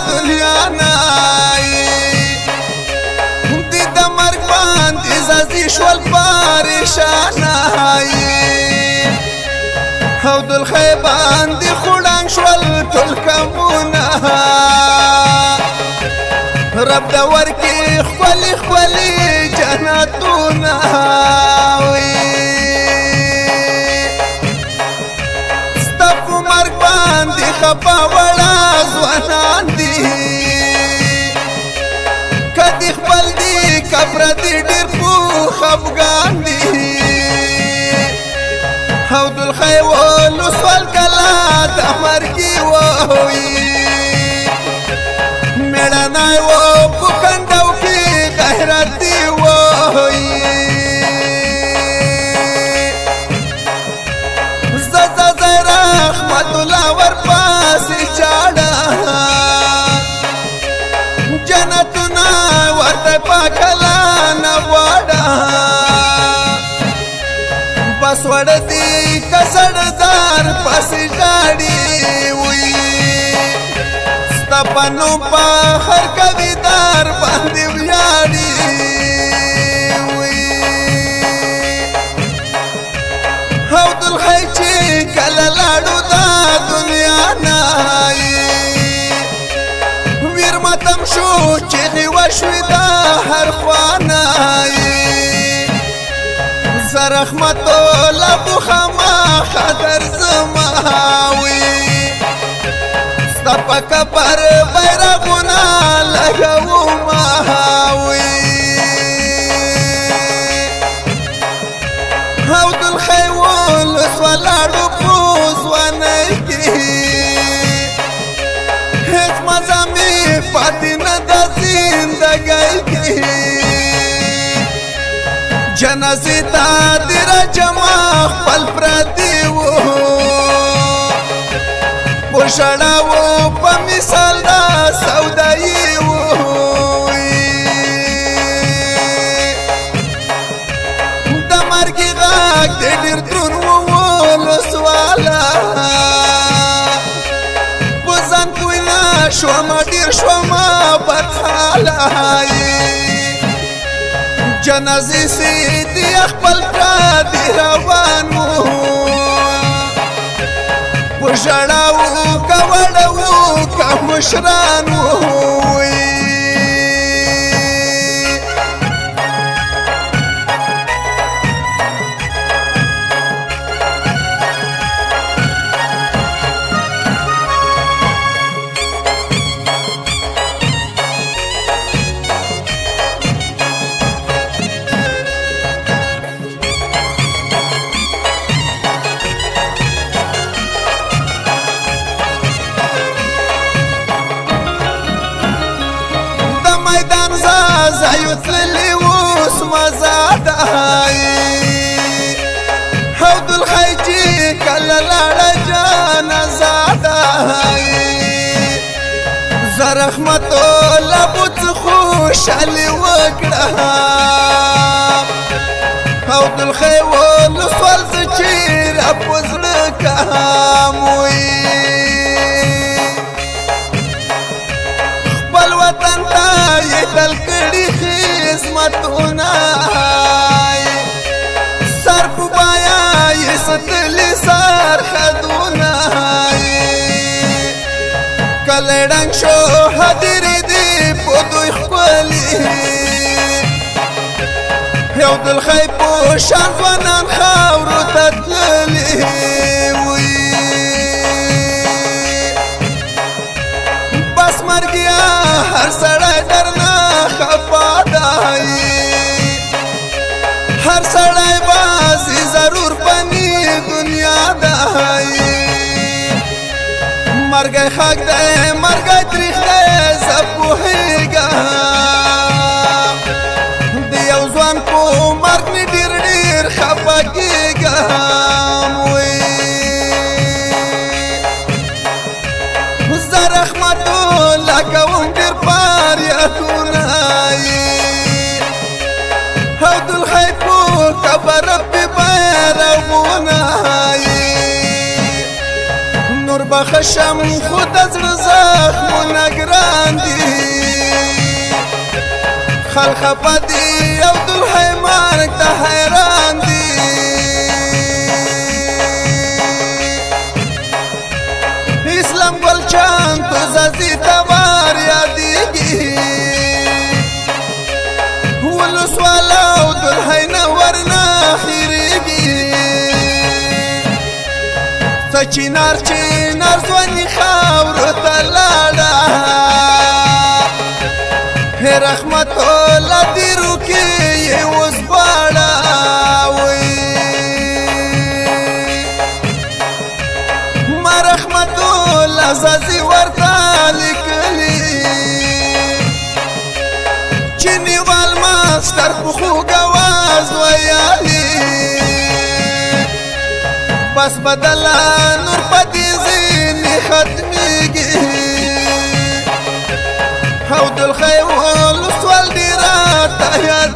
دنیا نای دی د مرګ باندې زازي شول پریشانای او دل خی باندې خړان شول ټول کمونه رب دا ورکی خپلی خپلی جنتونه ستا په مرګ باندې خپه وړه ځوانان دي کدی خپل دي کبر دي ډېر په خفګان دي او دل خی ولو سوال کلا د مرګي ووي میړنای و په کندو کې غیرت دی وای زړه رحمت الله ور پاسې چاړه جنتنا ورته پاکلا نه وړه بس وړ دی کسړدار پاسې جاړي وي پنو پا هر کویدار باندې ویاړي او دل خی چې کله لاړو دا دنیا نای ویر ماتم شو چې وشوي دا هر خوانای زرحمت الله بخما خطر زماوي پکا پر بیرغونا لگو ماوی او دل خیول سوالارو پوزوانی کی هیچ مزامی پاتی ندا زندگی کی جنازی تا دیر جمع خپل پردیو پوشړاو په مثال دا سودایي وي د مرګ غاګ ډېر درون وول سوالا پوزان کوینا شو ما ډېر شو ما بدحالای جنازې سي دی خپل پر دی روانو پوشړاو کوړو کمشرانو زایوت للی وس مزادای او دل خیجی کله لاړه جان زادای زرحمت الله بوت خوشالي وکړه او دل خیول سوال چیر اپوزړه کاموي خپل وطن ته دل کړي خدمتونه سر په بایا یې ستلې سر خدونه کله ډنګ شو حاضرې دي په دوی خپلې یو دل خی په شان ځوانان خاورو ته تللي وي بس مرګیا هر سړی درنه خفا دی هر سړی بازي ضرور بني دنیا دی مرګ خاک دی مرګ تریخ دی زه پوهېږم د یو ځوان په مرګ مې ډېر ډېر خفه کېږم زه رحمت الله کوم ډېر فریادونه او دل خی په کبر رب بیرغونه نور بخشم خود از زخمونه ګران دي خلق پدی عبدالحیمان ته حیران دي اسلام ګل چاند تو زازی تبار یادیږي ولس والا عبدالحی نور نه خیریږي چینار چینار ځواني خاورو ته لاړه رحمت الله دې روکې یې اوس باړه ما رحمت الله زازي ورته لیکلي چې نیوال ماستر په خوږ اواز ویالي بس بدلا نور پدی زینی ختمیگی عبدالخی ولسوال دیرا تیار